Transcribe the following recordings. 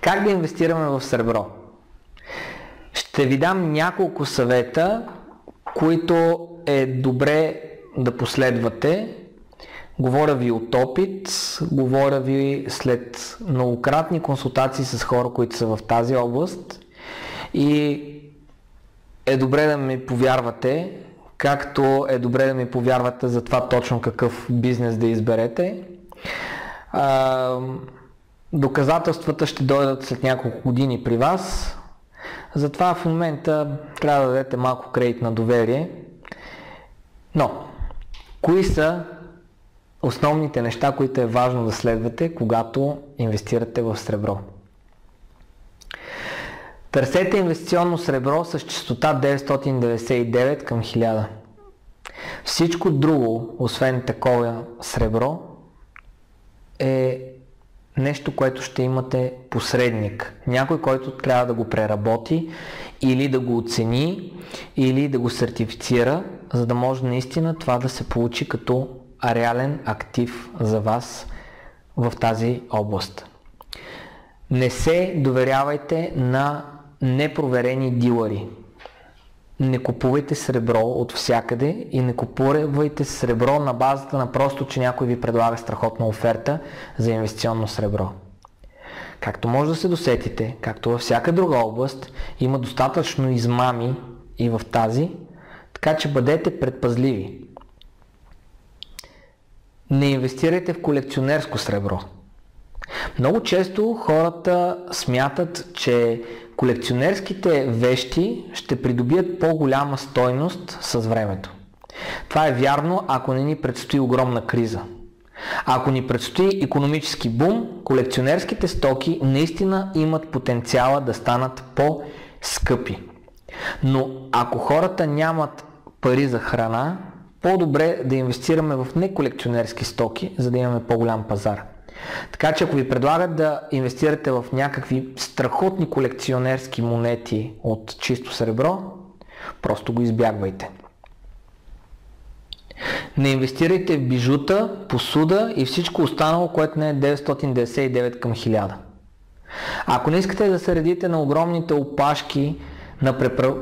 Как да инвестираме в сребро? Ще ви дам няколко съвета, които е добре да последвате. Говоря ви от опит, говоря ви след многократни консултации с хора, които са в тази област и е добре да ми повярвате, както е добре да ми повярвате за това точно какъв бизнес да изберете. Доказателствата ще дойдат след няколко години при вас, затова в момента трябва да дадете малко кредит на доверие. Но, кои са основните неща, които е важно да следвате, когато инвестирате в сребро? Търсете инвестиционно сребро с честота 999 към 1000. Всичко друго, освен такова сребро, е нещо, което ще имате посредник. Някой, който трябва да го преработи или да го оцени, или да го сертифицира, за да може наистина това да се получи като реален актив за вас в тази област. Не се доверявайте на непроверени дилъри. Не купувайте сребро от всякъде и не купувайте сребро на базата на просто, че някой ви предлага страхотна оферта за инвестиционно сребро. Както може да се досетите, както във всяка друга област, има достатъчно измами и в тази, така че бъдете предпазливи. Не инвестирайте в колекционерско сребро. Много често хората смятат, че колекционерските вещи ще придобият по-голяма стойност с времето. Това е вярно, ако не ни предстои огромна криза. Ако ни предстои икономически бум, колекционерските стоки наистина имат потенциала да станат по-скъпи. Но ако хората нямат пари за храна, по-добре да инвестираме в неколекционерски стоки, за да имаме по-голям пазар. Така че ако ви предлагат да инвестирате в някакви страхотни колекционерски монети от чисто сребро, просто го избягвайте. Не инвестирайте в бижута, посуда и всичко останало, което не е 999 към 1000. Ако не искате да се редите на огромните опашки на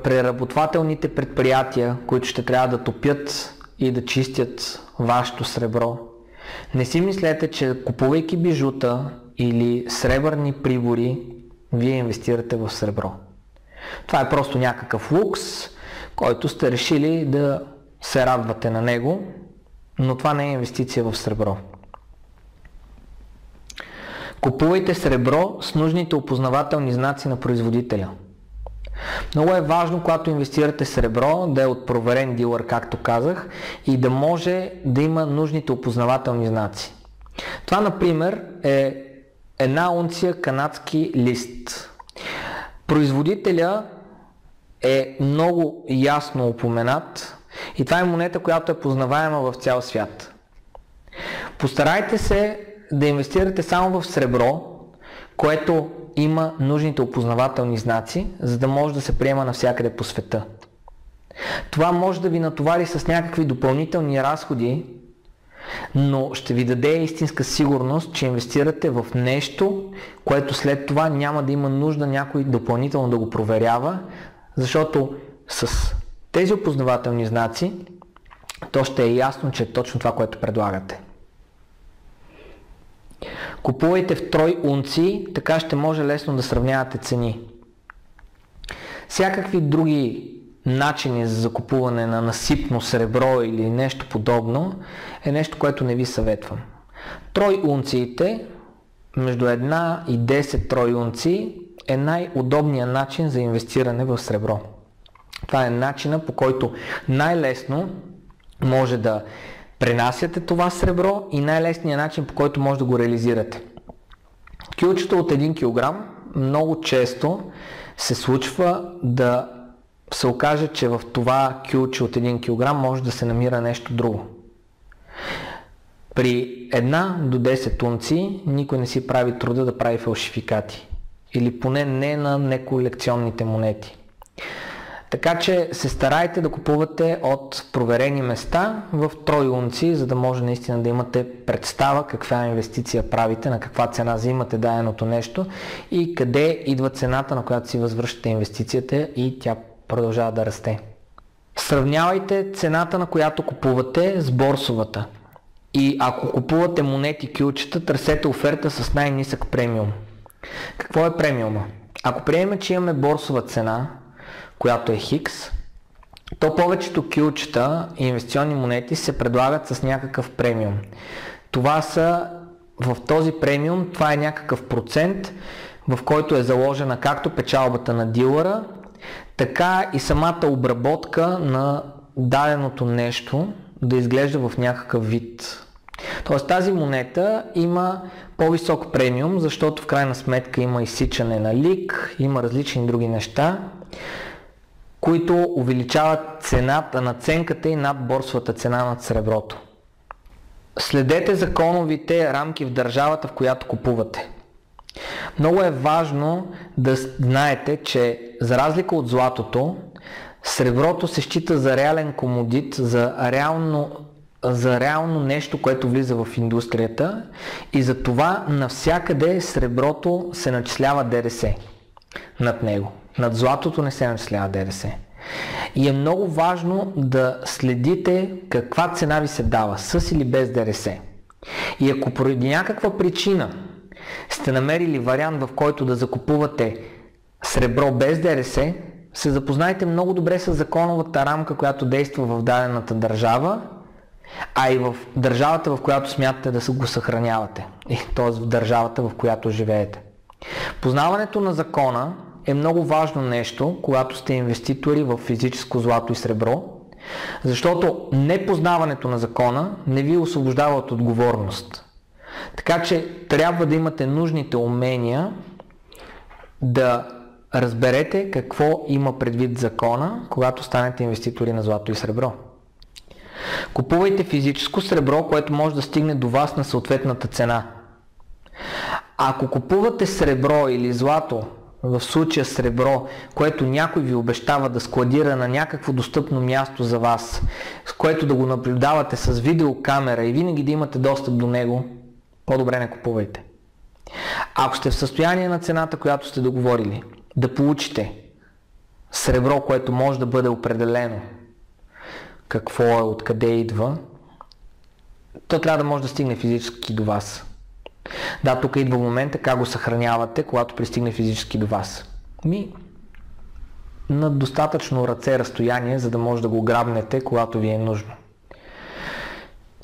преработвателните предприятия, които ще трябва да топят и да чистят вашето сребро, не си мислете, че купувайки бижута или сребърни прибори, вие инвестирате в сребро. Това е просто някакъв лукс, който сте решили да се радвате на него, но това не е инвестиция в сребро. Купувайте сребро с нужните опознавателни знаци на производителя. Много е важно, когато инвестирате сребро, да е от проверен дилър, както казах, и да може да има нужните опознавателни знаци. Това, например, е една унция канадски лист. Производителя е много ясно упоменат и това е монета, която е познаваема в цял свят. Постарайте се да инвестирате само в сребро, което има нужните опознавателни знаци, за да може да се приема навсякъде по света. Това може да ви натовари с някакви допълнителни разходи, но ще ви даде истинска сигурност, че инвестирате в нещо, което след това няма да има нужда някой допълнително да го проверява, защото с тези опознавателни знаци то ще е ясно, че е точно това, което предлагате. Купувайте в трой унции, така ще може лесно да сравнявате цени. Всякакви други начини за закупуване на насипно сребро или нещо подобно е нещо, което не ви съветвам. Трой унциите, между 1 и 10 трой унции, е най-удобният начин за инвестиране в сребро. Това е начинът, по който най-лесно може да пренасяте това сребро и най-лесният начин, по който може да го реализирате. Кюлчето от 1 кг много често се случва да се окаже, че в това кюлче от 1 кг може да се намира нещо друго. При 1 до 10 унции никой не си прави труда да прави фалшификати. Или поне не на неколекционните монети. Така че се старайте да купувате от проверени места в тройунци, за да може наистина да имате представа каква инвестиция правите, на каква цена взимате даденото нещо и къде идва цената, на която си възвръщате инвестицията и тя продължава да расте. Сравнявайте цената, на която купувате, с борсовата. И ако купувате монети, кюлчета, търсете оферта с най-нисък премиум. Какво е премиума? Ако приемем, че имаме борсова цена, която е Хикс, то повечето кюлчета и инвестиционни монети се предлагат с някакъв премиум. В този премиум това е някакъв процент, в който е заложена както печалбата на дилъра, така и самата обработка на даденото нещо да изглежда в някакъв вид. Тоест тази монета има по-висок премиум, защото в крайна сметка има изсичане на лик, има различни други неща, които увеличават цената, надценката и над борсовата цена над среброто. Следете законовите рамки в държавата, в която купувате. Много е важно да знаете, че за разлика от златото, среброто се счита за реален комодит, за реално нещо, което влиза в индустрията и за това навсякъде среброто се начислява ДДС над него. Над златото не се начислява ДДС. И е много важно да следите каква цена ви се дава, с или без ДДС. И ако поради някаква причина сте намерили вариант, в който да закупувате сребро без ДДС, се запознайте много добре с законовата рамка, която действа в дадената държава, а и в държавата, в която смятате да го съхранявате, т.е. в държавата, в която живеете. Познаването на закона е много важно нещо, когато сте инвеститори в физическо злато и сребро, защото непознаването на закона не ви освобождава от отговорност. Така че трябва да имате нужните умения да разберете какво има предвид закона, когато станете инвеститори на злато и сребро. Купувайте физическо сребро, което може да стигне до вас на съответната цена. Ако купувате сребро или злато, в случая сребро, което някой ви обещава да складира на някакво достъпно място за вас, с което да го наблюдавате с видеокамера и винаги да имате достъп до него, по-добре не купувайте. Ако сте в състояние на цената, която сте договорили, да получите сребро, което може да бъде определено какво е, откъде идва, то трябва да може да стигне физически до вас. Да, тук идва момента как го съхранявате, когато пристигне физически до вас. На достатъчно ръце разстояние, за да може да го грабнете, когато ви е нужно.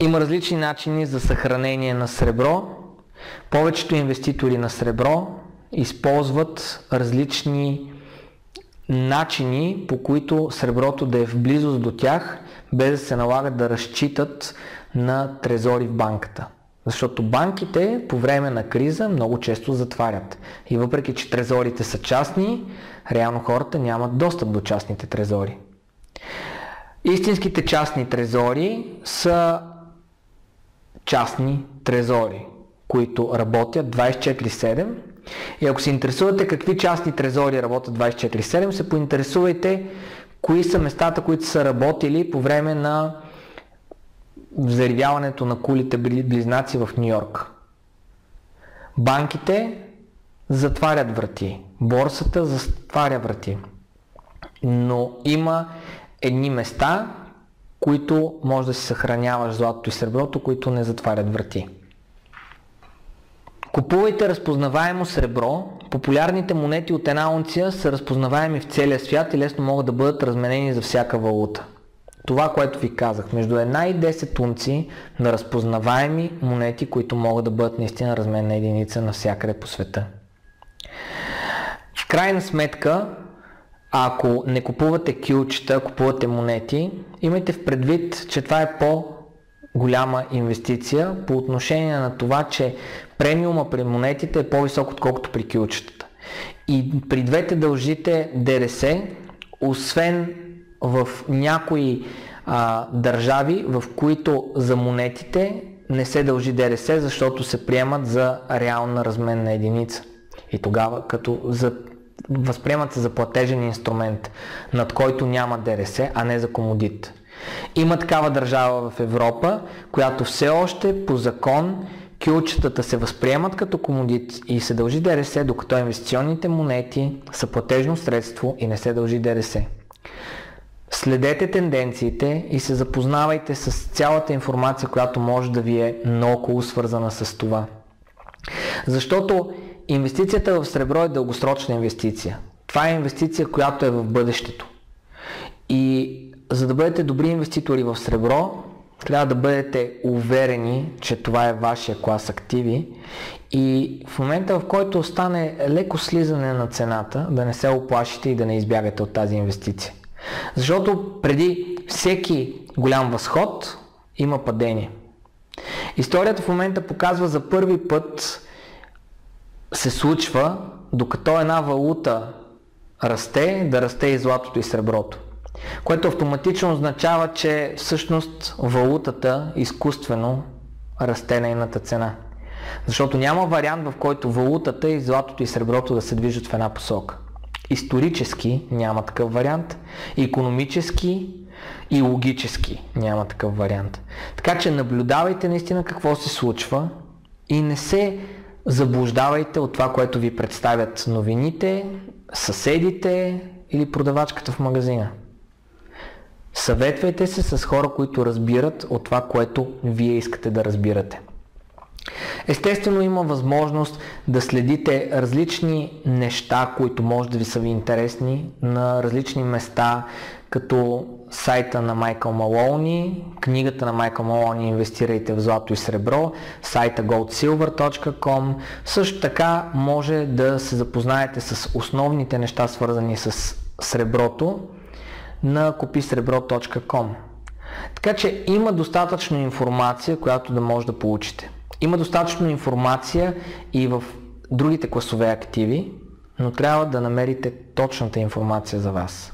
Има различни начини за съхранение на сребро. Повечето инвеститори на сребро използват различни начини, по които среброто да е в близост до тях, без да се налагат да разчитат на трезори в банката. Защото банките по време на криза много често затварят. И въпреки, че трезорите са частни, реално хората нямат достъп до частните трезори. Истинските частни трезори са частни трезори, които работят 24/7. И ако се интересувате какви частни трезори работят 24/7, се поинтересувайте кои са местата, които са работили по време на взривяването на кулите близнаци в Ню Йорк. Банките затварят врати, борсата затваря врати, но има едни места, които може да си съхраняваш златото и среброто, които не затварят врати. Купувайте разпознаваемо сребро. Популярните монети от една унция са разпознаваеми в целия свят и лесно могат да бъдат разменени за всяка валута. Това, което ви казах, между 1 и 10 унции на разпознаваеми монети, които могат да бъдат наистина разменна единица навсякъде по света. В крайна сметка, ако не купувате кюлчета, купувате монети, имайте в предвид, че това е по-голяма инвестиция по отношение на това, че премиума при монетите е по-висок, отколкото при кюлчетата. И при двете дължите ДДС, освен в някои държави, в които за монетите не се дължи ДДС, защото се приемат за реална разменна единица. И тогава, като за възприемат се за платежен инструмент, над който няма ДДС, а не за комодит. Има такава държава в Европа, която все още по закон кюлчетата се възприемат като комодит и се дължи ДДС, докато инвестиционните монети са платежно средство и не се дължи ДДС. Следете тенденциите и се запознавайте с цялата информация, която може да ви е наоколо свързана с това. Защото инвестицията в сребро е дългосрочна инвестиция. Това е инвестиция, която е в бъдещето. И за да бъдете добри инвеститори в сребро, трябва да бъдете уверени, че това е вашия клас активи и в момента, в който стане леко слизане на цената, да не се оплашите и да не избягате от тази инвестиция. Защото преди всеки голям възход има падение. Историята в момента показва за първи път се случва, докато една валута расте, да расте и златото и среброто. Което автоматично означава, че всъщност валутата изкуствено расте нейната цена. Защото няма вариант, в който валутата и златото и среброто да се движат в една посока. Исторически няма такъв вариант, икономически и логически няма такъв вариант. Така че наблюдавайте наистина какво се случва и не се заблуждавайте от това, което ви представят новините, съседите или продавачката в магазина. Съветвайте се с хора, които разбират от това, което вие искате да разбирате. Естествено има възможност да следите различни неща, които може да ви са ви интересни на различни места, като сайта на Майкъл Малони, книгата на Майкъл Малони "Инвестирайте в злато и сребро", сайта goldsilver.com. Също така може да се запознаете с основните неща, свързани с среброто на kupisrebro.com. Така че има достатъчно информация, която да може да получите. Има достатъчно информация и в другите класове активи, но трябва да намерите точната информация за вас.